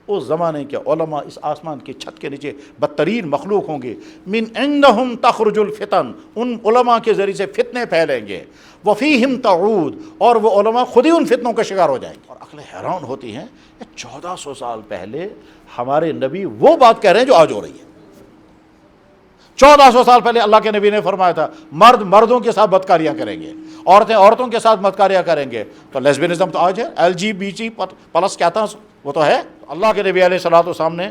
اس زمانے کے علماء اس آسمان کی چھت کے نیچے بدترین مخلوق ہوں گے، من عندہم تخرج الفتن، ان علماء کے ذریعے سے فتنے پھیلیں گے، وفیہم تعود، اور وہ علماء خود ہی ان فتنوں کا شکار ہو جائیں گے۔ اور عقلیں حیران ہوتی ہیں، 1400 سال پہلے ہمارے نبی وہ بات کہہ رہے ہیں جو آج ہو رہی ہے۔ 1400 سال پہلے اللہ کے نبی نے فرمایا تھا مرد مردوں کے ساتھ بدکاریاں کریں گے، عورتیں عورتوں کے ساتھ بدکاریاں کریں گے۔ تو لیسبینزم تو آج ہے، LGBT+ کیا تھا وہ تو ہے۔ اللہ کے نبی علیہ الصلوۃ والسلام نے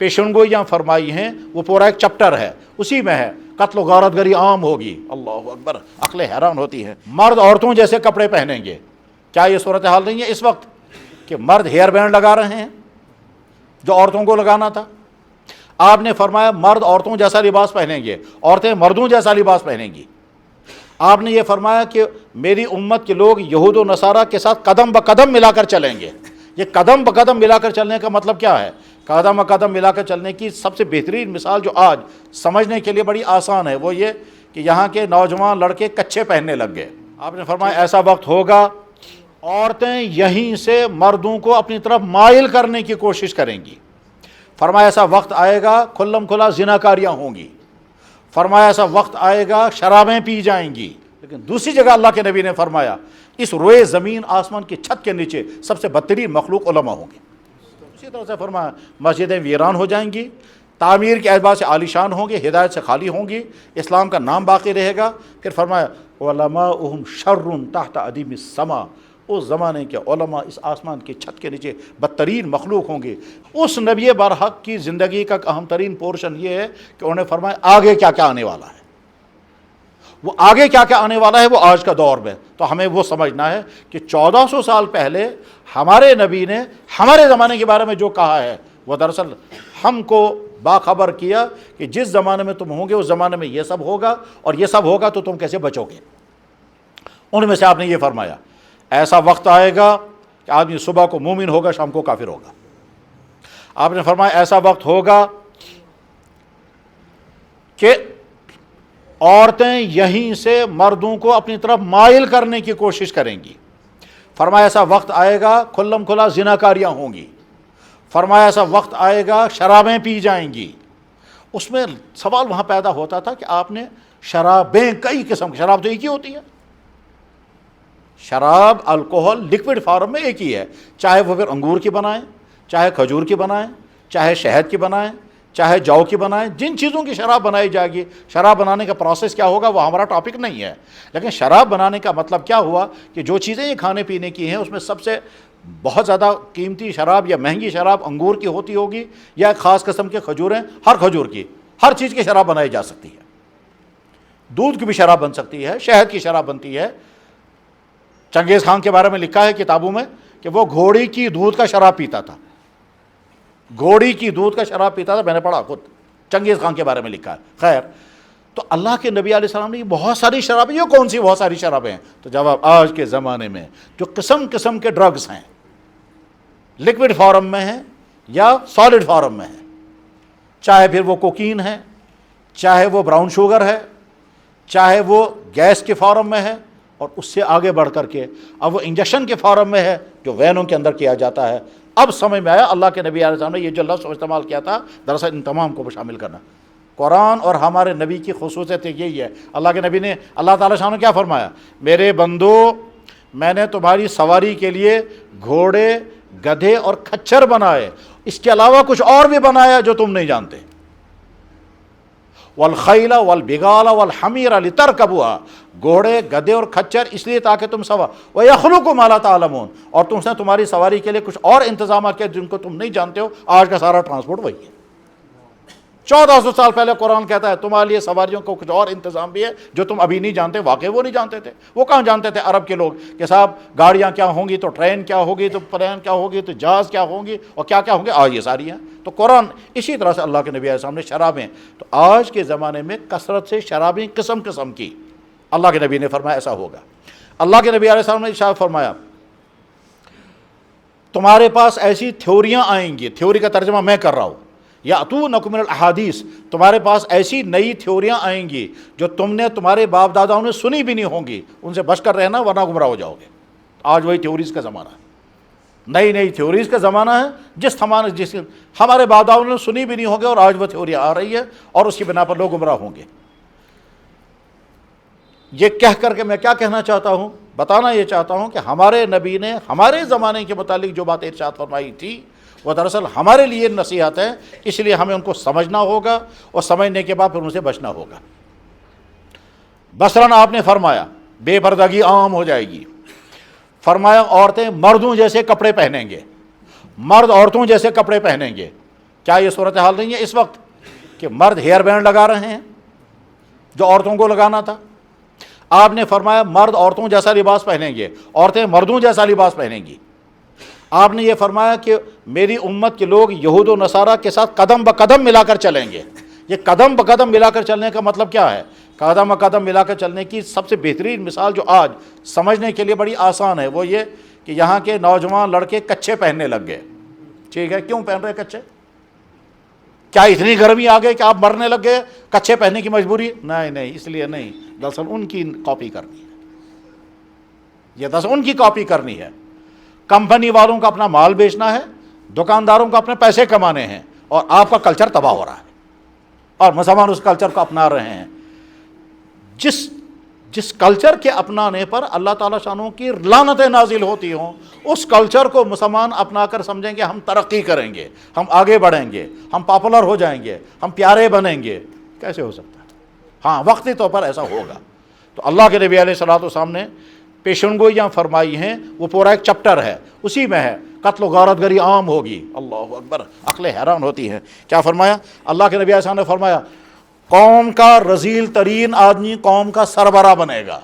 پیشنگوئیاں فرمائی ہیں، وہ پورا ایک چپٹر ہے، اسی میں ہے قتل و غارت گری عام ہوگی۔ اللہ اکبر، عقلیں حیران ہوتی ہیں۔ مرد عورتوں جیسے کپڑے پہنیں گے، کیا یہ صورتحال نہیں ہے اس وقت کہ مرد ہیئر بینڈ لگا رہے ہیں جو عورتوں کو لگانا تھا؟ آپ نے فرمایا مرد عورتوں جیسا لباس پہنیں گے، عورتیں مردوں جیسا لباس پہنیں گی۔ آپ نے یہ فرمایا کہ میری امت کے لوگ یہود و نصارہ کے ساتھ قدم بقدم ملا کر چلیں گے۔ یہ قدم بقدم ملا کر چلنے کا مطلب کیا ہے؟ قدم بقدم ملا کر چلنے کی سب سے بہترین مثال جو آج سمجھنے کے لیے بڑی آسان ہے وہ یہ کہ یہاں کے نوجوان لڑکے کچھے پہننے لگ گئے۔ آپ نے فرمایا ایسا وقت ہوگا عورتیں یہیں سے مردوں کو اپنی طرف مائل کرنے کی کوشش کریں گی۔ فرمایا ایسا وقت آئے گا کھلم کھلا زناکاریاں ہوں گی۔ فرمایا ایسا وقت آئے گا شرابیں پی جائیں گی۔ لیکن دوسری جگہ اللہ کے نبی نے فرمایا اس روئے زمین آسمان کی چھت کے نیچے سب سے بدترین مخلوق علماء ہوں گے۔ اسی طرح سے فرمایا مسجدیں ویران ہو جائیں گی، تعمیر کے اعتبار سے عالیشان ہوں گی، ہدایت سے خالی ہوں گی، اسلام کا نام باقی رہے گا۔ پھر فرمایا علماؤہم شر تحت ادیم السما، اس زمانے کے علماء اس آسمان کی چھت کے نیچے بدترین مخلوق ہوں گے۔ اس نبی برحق کی زندگی کا اہم ترین پورشن یہ ہے کہ انہوں نے فرمایا آگے کیا کیا آنے والا ہے، وہ آگے کیا کیا آنے والا ہے وہ آج کا دور میں۔ تو ہمیں وہ سمجھنا ہے کہ 1400 سال پہلے ہمارے نبی نے ہمارے زمانے کے بارے میں جو کہا ہے وہ دراصل ہم کو باخبر کیا کہ جس زمانے میں تم ہوں گے اس زمانے میں یہ سب ہوگا، اور یہ سب ہوگا تو تم کیسے بچو گے۔ ان میں سے آپ نے یہ فرمایا ایسا وقت آئے گا کہ آدمی صبح کو مومن ہوگا شام کو کافر ہوگا۔ آپ نے فرمایا ایسا وقت ہوگا کہ عورتیں یہیں سے مردوں کو اپنی طرف مائل کرنے کی کوشش کریں گی۔ فرمایا ایسا وقت آئے گا کھلم کھلا زناکاریاں ہوں گی۔ فرمایا ایسا وقت آئے گا شرابیں پی جائیں گی۔ اس میں سوال وہاں پیدا ہوتا تھا کہ آپ نے شرابیں کئی قسم کی، شراب تو ایک ہی ہوتی ہے، شراب الکوہل لکوڈ فارم میں ایک ہی ہے، چاہے وہ پھر انگور کی بنائیں، چاہے کھجور کی بنائیں، چاہے شہد کی بنائیں، چاہے جو کی بنائیں، جن چیزوں کی شراب بنائی جائے گی۔ شراب بنانے کا پروسیس کیا ہوگا وہ ہمارا ٹاپک نہیں ہے، لیکن شراب بنانے کا مطلب کیا ہوا کہ جو چیزیں یہ کھانے پینے کی ہیں اس میں سب سے بہت زیادہ قیمتی شراب یا مہنگی شراب انگور کی ہوتی ہوگی، یا ایک خاص قسم کے کھجوریں، ہر کھجور کی ہر چیز کی شراب بنائی جا سکتی ہے۔ دودھ کی بھی شراب بن سکتی ہے، شہد کی شراب بنتی ہے۔ چنگیز خان کے بارے میں لکھا ہے کتابوں میں کہ وہ گھوڑی کی دودھ کا شراب پیتا تھا، گھوڑی کی دودھ کا شراب پیتا تھا، میں نے پڑھا خود، چنگیز خان کے بارے میں لکھا ہے۔ خیر، تو اللہ کے نبی علیہ السلام نے یہ بہت ساری شرابیں، یہ کون سی بہت ساری شرابیں ہیں؟ تو جواب آج کے زمانے میں جو قسم قسم کے ڈرگز ہیں، لکوڈ فارم میں ہیں یا سالڈ فارم میں ہیں، چاہے پھر وہ کوکین ہے، چاہے وہ براؤن شوگر ہے، چاہے وہ گیس کے فارم میں ہے، اور اس سے آگے بڑھ کر کے اب وہ انجیکشن کے فارم میں ہے جو وینوں کے اندر کیا جاتا ہے۔ اب سمجھ میں آیا اللہ کے نبی علیہ السلام نے یہ جو لفظ استعمال کیا تھا دراصل ان تمام کو شامل کرنا۔ قرآن اور ہمارے نبی کی خصوصیت یہی ہے۔ اللہ کے نبی نے، اللہ تعالیٰ شاہ نے کیا فرمایا؟ میرے بندو، میں نے تمہاری سواری کے لیے گھوڑے، گدھے اور کھچر بنائے، اس کے علاوہ کچھ اور بھی بنایا جو تم نہیں جانتے۔ والخیل والبغال والحمیر لترکبوها، گھوڑے، گدھے اور کھچر اس لیے تاکہ تم سوا ویخلق ما لا تعلمون، اور تم سے تمہاری سواری کے لیے کچھ اور انتظامات کیا جن کو تم نہیں جانتے ہو۔ آج کا سارا ٹرانسپورٹ وہی ہے۔ 1400 سال پہلے قرآن کہتا ہے تمہارے لیے سواریوں کو کچھ اور انتظام بھی ہے جو تم ابھی نہیں جانتے۔ واقعی وہ نہیں جانتے تھے، وہ کہاں جانتے تھے عرب کے لوگ کہ صاحب گاڑیاں کیا ہوں گی، تو ٹرین کیا ہوگی، تو پلین کیا ہوگی، تو جہاز کیا ہوں گی، اور کیا کیا ہوں گے، آج یہ ساری ہیں۔ تو قرآن اسی طرح سے اللہ کے نبی علیہ السلام نے شرابیں، تو آج کے زمانے میں کثرت سے شرابیں قسم قسم کی، اللہ کے نبی نے فرمایا ایسا ہوگا۔ اللہ کے نبی علیہ السلام نے ارشاد فرمایا تمہارے پاس ایسی تھیوریاں آئیں گی، تھیوری کا ترجمہ میں کر رہا ہوں، یاتونکم من الاحادیث، تمہارے پاس ایسی نئی تھیوریاں آئیں گی جو تم نے تمہارے باپ داداؤں نے سنی بھی نہیں ہوں گی، ان سے بچ کر رہنا ورنہ گمراہ ہو جاؤ گے۔ آج وہی تھیوریز کا زمانہ ہے۔ نئی نئی تھیوریز کا زمانہ ہے، جس ہمارے باداؤں نے سنی بھی نہیں ہوگی، اور آج وہ تھیوری آ رہی ہے اور اس کی بنا پر لوگ گمراہ ہوں گے۔ یہ کہہ کر کے میں کیا کہنا چاہتا ہوں، بتانا یہ چاہتا ہوں کہ ہمارے نبی نے ہمارے زمانے کے متعلق جو بات ارشاد فرمائی تھی وہ دراصل ہمارے لیے نصیحت ہے، اس لیے ہمیں ان کو سمجھنا ہوگا، اور سمجھنے کے بعد پھر ان سے بچنا ہوگا۔ مثلاً آپ نے فرمایا بے پردگی عام ہو جائے گی، فرمایا عورتیں مردوں جیسے کپڑے پہنیں گے، مرد عورتوں جیسے کپڑے پہنیں گے۔ کیا یہ صورتحال نہیں ہے اس وقت کہ مرد ہیئر بینڈ لگا رہے ہیں جو عورتوں کو لگانا تھا؟ آپ نے فرمایا مرد عورتوں جیسا لباس پہنیں گے، عورتیں مردوں جیسا لباس پہنیں گی۔ آپ نے یہ فرمایا کہ میری امت کے لوگ یہود و نصارہ کے ساتھ قدم بقدم ملا کر چلیں گے۔ یہ قدم بقدم ملا کر چلنے کا مطلب کیا ہے؟ قدم بقدم ملا کر چلنے کی سب سے بہترین مثال جو آج سمجھنے کے لیے بڑی آسان ہے وہ یہ کہ یہاں کے نوجوان لڑکے کچھے پہننے لگ گئے۔ ٹھیک ہے، کیوں پہن رہے کچھے؟ کیا اتنی گرمی آ گئی کہ آپ مرنے لگ گئے کچھے پہننے کی مجبوری؟ نہیں، اس لیے نہیں، دراصل ان کی کاپی کرنی ہے، یہ دراصل ان کی کاپی کرنی ہے۔ کمپنی والوں کا اپنا مال بیچنا ہے، دکانداروں کو اپنے پیسے کمانے ہیں، اور آپ کا کلچر تباہ ہو رہا ہے، اور مسلمان اس کلچر کو اپنا رہے ہیں۔ جس کلچر کے اپنانے پر اللہ تعالیٰ شانوں کی لعنتیں نازل ہوتی ہوں، اس کلچر کو مسلمان اپنا کر سمجھیں گے ہم ترقی کریں گے، ہم آگے بڑھیں گے، ہم پاپولر ہو جائیں گے، ہم پیارے بنیں گے۔ کیسے ہو سکتا ہے؟ ہاں، وقتی طور پر ایسا ہوگا۔ تو اللہ کے نبی علیہ الصلوۃ والسلام نے پیشنگوئیاں فرمائی ہیں، وہ پورا ایک چپٹر ہے، اسی میں ہے قتل و غارت گری عام ہوگی۔ اللہ اکبر، عقلیں حیران ہوتی ہیں۔ کیا فرمایا؟ اللہ کے نبی علیہ السلام نے فرمایا قوم کا رذیل ترین آدمی قوم کا سربراہ بنے گا۔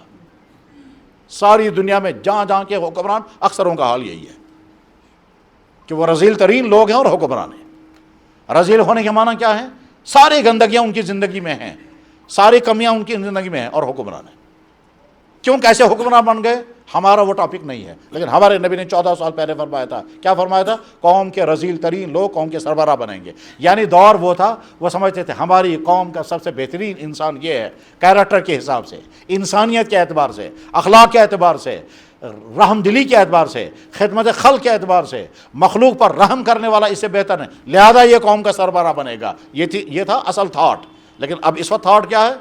ساری دنیا میں جہاں جہاں کے حکمران، اکثروں کا حال یہی ہے کہ وہ رذیل ترین لوگ ہیں اور حکمران ہیں۔ رذیل ہونے کے معنی کیا ہے؟ ساری گندگیاں ان کی زندگی میں ہیں، ساری کمیاں ان کی زندگی میں ہیں، اور حکمران ہیں۔ کیوں کیسے حکمران بن گئے؟ ہمارا وہ ٹاپک نہیں ہے، لیکن ہمارے نبی نے 14 سال پہلے فرمایا تھا۔ کیا فرمایا تھا؟ قوم کے رذیل ترین لوگ قوم کے سربراہ بنیں گے۔ یعنی دور وہ تھا، وہ سمجھتے تھے ہماری قوم کا سب سے بہترین انسان یہ ہے، کیریکٹر کے حساب سے، انسانیت کے اعتبار سے، اخلاق کے اعتبار سے، رحم دلی کے اعتبار سے، خدمت خلق کے اعتبار سے، مخلوق پر رحم کرنے والا اس سے بہتر نہیں، لہذا یہ قوم کا سربراہ بنے گا۔ یہ تھا اصل تھاٹ۔ لیکن اب اس وقت تھاٹ کیا ہے؟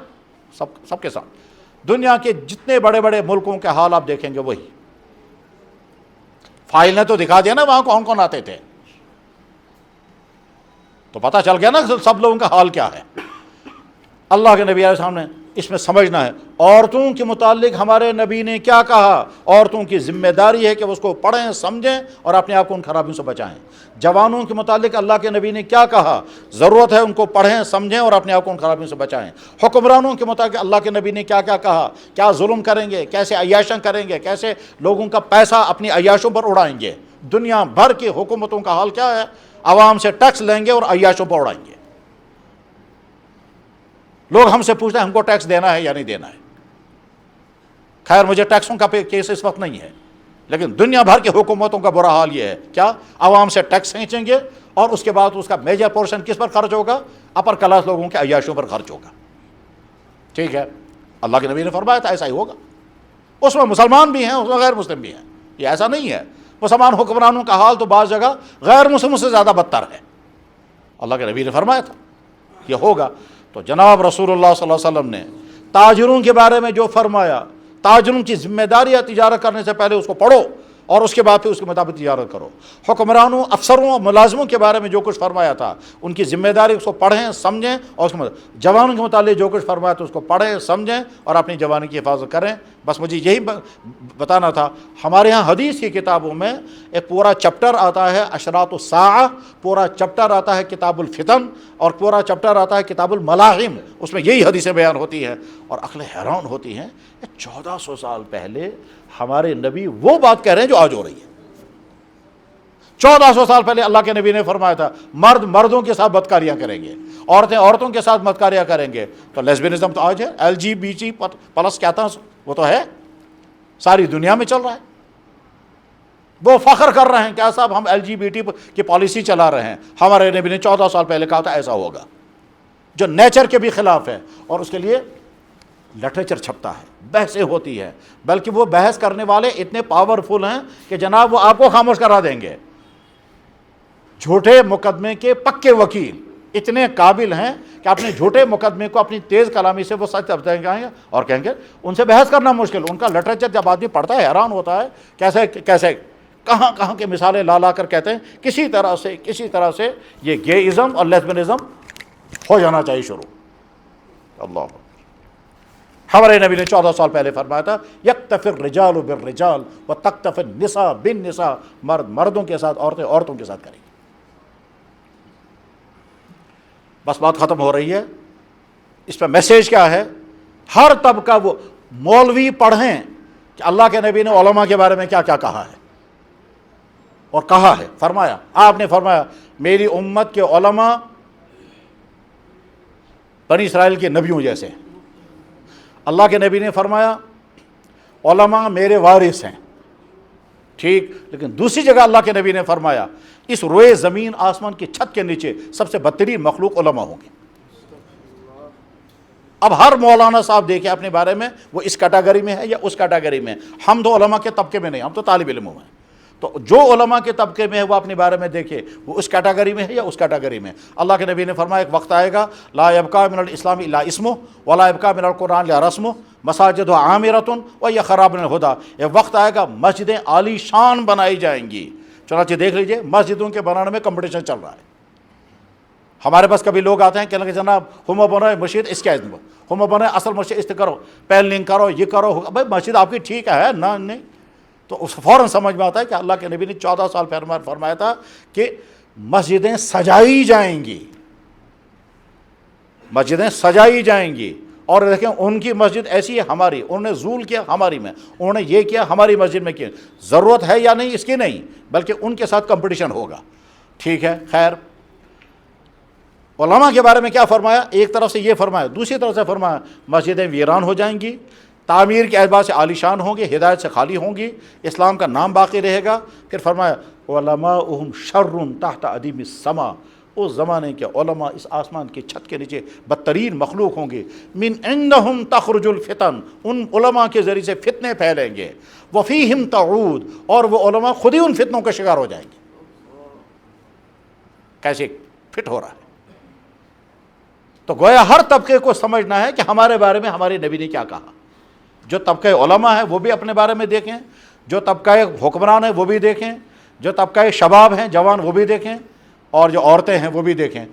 سب کے ساتھ دنیا کے جتنے بڑے بڑے ملکوں کے حال آپ دیکھیں گے وہی۔ فائل نے تو دکھا دیا نا وہاں کون کون آتے تھے، تو پتہ چل گیا نا سب لوگوں کا حال کیا ہے۔ اللہ کے نبی علیہ السلام نے اس میں سمجھنا ہے۔ عورتوں کے متعلق ہمارے نبی نے کیا کہا؟ عورتوں کی ذمہ داری ہے کہ وہ اس کو پڑھیں، سمجھیں اور اپنے آپ کو ان خرابیوں سے بچائیں۔ جوانوں کے متعلق اللہ کے نبی نے کیا کہا؟ ضرورت ہے ان کو پڑھیں، سمجھیں اور اپنے آپ کو ان خرابیوں سے بچائیں۔ حکمرانوں کے متعلق اللہ کے نبی نے کیا کیا کہا؟ کیا ظلم کریں گے، کیسے عیاشاں کریں گے، کیسے لوگوں کا پیسہ اپنی عیاشوں پر اڑائیں گے۔ دنیا بھر کی حکومتوں کا حال کیا ہے؟ عوام سے ٹیکس لیں گے اور عیاشوں پر اڑائیں گے۔ لوگ ہم سے پوچھتے ہیں ہم کو ٹیکس دینا ہے یا نہیں دینا ہے۔ خیر مجھے ٹیکسوں کا کیس اس وقت نہیں ہے، لیکن دنیا بھر کی حکومتوں کا برا حال یہ ہے، کیا عوام سے ٹیکس کھینچیں گے اور اس کے بعد اس کا میجر پورشن کس پر خرچ ہوگا؟ اپر کلاس لوگوں کے عیاشوں پر خرچ ہوگا۔ ٹھیک ہے، اللہ کے نبی نے فرمایا تھا ایسا ہی ہوگا۔ اس میں مسلمان بھی ہیں، اس میں غیر مسلم بھی ہیں، یہ ایسا نہیں ہے۔ مسلمان حکمرانوں کا حال تو بعض جگہ غیر مسلموں سے زیادہ بدتر ہے۔ اللہ کے نبی نے فرمایا تھا یہ ہوگا۔ تو جناب رسول اللہ صلی اللہ علیہ وسلم نے تاجروں کے بارے میں جو فرمایا، تاجروں کی ذمہ داری ہے تجارت کرنے سے پہلے اس کو پڑھو اور اس کے بعد پھر اس کے مطابق تجارت کرو۔ حکمرانوں، افسروں اور ملازموں کے بارے میں جو کچھ فرمایا تھا ان کی ذمہ داری اس کو پڑھیں، سمجھیں اور اس کے جوانوں کے متعلق جو کچھ فرمایا تھا اس کو پڑھیں، سمجھیں اور اپنی جوانی کی حفاظت کریں۔ بس مجھے یہی بتانا تھا۔ ہمارے ہاں حدیث کی کتابوں میں ایک پورا چپٹر آتا ہے اشراط الساعہ، پورا چپٹر آتا ہے کتاب الفتن، اور پورا چپٹر آتا ہے کتاب الملاحم، اس میں یہی حدیثیں بیان ہوتی ہیں اور عقلیں حیران ہوتی ہیں۔ 1400 سال پہلے ہمارے نبی وہ بات کہہ رہے ہیں جو آج ہو رہی ہے۔ 1400 سال پہلے اللہ کے نبی نے فرمایا تھا مرد مردوں کے ساتھ بدکاریاں کریں گے، عورتیں عورتوں کے ساتھ بدکاریاں کریں گے۔ تو لیسبینزم تو آج ہے، LGBT+ کیا تھا وہ تو ہے، ساری دنیا میں چل رہا ہے۔ وہ فخر کر رہے ہیں کہ صاحب ہم LGBT کی پالیسی چلا رہے ہیں، ہمارے نبی نے 14 سال پہلے کہا تھا ایسا ہوگا، جو نیچر کے بھی خلاف ہے۔ اور اس کے لیے لٹریچر چھپتا ہے، بحثیں ہوتی ہے، بلکہ وہ بحث کرنے والے اتنے پاورفل ہیں کہ جناب وہ آپ کو خاموش کرا دیں گے۔ جھوٹے مقدمے کے پکے وکیل اتنے قابل ہیں کہ اپنے جھوٹے مقدمے کو اپنی تیز کلامی سے وہ سچ بتائیں گے اور کہیں گے، ان سے بحث کرنا مشکل۔ ان کا لٹریچر جب آدمی پڑھتا ہے حیران ہوتا ہے، کیسے کیسے کہاں کہاں کے مثالیں لا کر کہتے ہیں کسی طرح سے یہ گےازم اور لیسبنزم ہو جانا چاہیے شروع۔ اللہ، ہمارے نبی نے 14 سال پہلے فرمایا تھا یکتفی الرجال بالرجال وتکتفی النساء بالنساء، مرد مردوں کے ساتھ، عورتیں عورتوں کے ساتھ کریں گے۔ بس بات ختم ہو رہی ہے۔ اس پہ میسیج کیا ہے؟ ہر طبقہ وہ مولوی پڑھیں کہ اللہ کے نبی نے علماء کے بارے میں کیا کیا کہا ہے، اور کہا ہے، فرمایا، آپ نے فرمایا میری امت کے علماء بنی اسرائیل کے نبیوں جیسے ہیں۔ اللہ کے نبی نے فرمایا علماء میرے وارث ہیں، ٹھیک، لیکن دوسری جگہ اللہ کے نبی نے فرمایا اس روئے زمین آسمان کی چھت کے نیچے سب سے بدترین مخلوق علماء ہوں گے۔ اب ہر مولانا صاحب دیکھیں اپنے بارے میں وہ اس کیٹیگری میں ہے یا اس کیٹیگری میں ہے۔ ہم تو علماء کے طبقے میں نہیں، ہم تو طالب علموں میں ہیں، تو جو علماء کے طبقے میں ہے وہ اپنے بارے میں دیکھے وہ اس کیٹیگری میں ہے یا اس کیٹیگری میں۔ اللہ کے نبی نے فرمایا ایک وقت آئے گا لا یبقی من الاسلام الا اسمہ ولا یبقی من القرآن الا رسمہ مساجد عامرۃ وہی خراب الہدیٰ۔ ایک وقت آئے گا مسجدیں عالی شان بنائی جائیں گی، چنانچہ دیکھ لیجئے مسجدوں کے بنانے میں کمپٹیشن چل رہا ہے۔ ہمارے پاس کبھی لوگ آتے ہیں کہنے لگے جناب ہم بنائے مسجد اس کے ہم بنائے اصل مسجد اس کرو، پینلنگ کرو، یہ کرو، بھائی مسجد آپ کی ٹھیک ہے نہ نہیں، تو اس فوراً سمجھ میں آتا ہے کہ اللہ کے نبی نے 14 سال پہلے فرمایا تھا کہ مسجدیں سجائی جائیں گی، مسجدیں سجائی جائیں گی۔ اور دیکھیں ان کی مسجد ایسی ہے ہماری، انہوں نے زول کیا ہماری میں، انہوں نے یہ کیا ہماری مسجد میں کیا، ضرورت ہے یا نہیں اس کی نہیں، بلکہ ان کے ساتھ کمپٹیشن ہوگا، ٹھیک ہے۔ خیر، علماء کے بارے میں کیا فرمایا؟ ایک طرف سے یہ فرمایا، دوسری طرف سے فرمایا مسجدیں ویران ہو جائیں گی، تعمیر کے اعتبار سے عالیشان ہوں گی، ہدایت سے خالی ہوں گی، اسلام کا نام باقی رہے گا۔ پھر فرمایا علماؤہم شر تحت ادیم السماء، اس زمانے کے علماء اس آسمان کی چھت کے نیچے بدترین مخلوق ہوں گے۔ من عندہم تخرج الفتن، ان علماء کے ذریعے سے فتنے پھیلیں گے، وفیہم تعود، اور وہ علماء خود ہی ان فتنوں کا شکار ہو جائیں گے۔ کیسے فٹ ہو رہا ہے؟ تو گویا ہر طبقے کو سمجھنا ہے کہ ہمارے بارے میں ہمارے نبی نے کیا کہا۔ جو طبقہ علماء ہے وہ بھی اپنے بارے میں دیکھیں، جو طبقہ حکمران ہے وہ بھی دیکھیں، جو طبقہ شباب ہیں جوان وہ بھی دیکھیں، اور جو عورتیں ہیں وہ بھی دیکھیں۔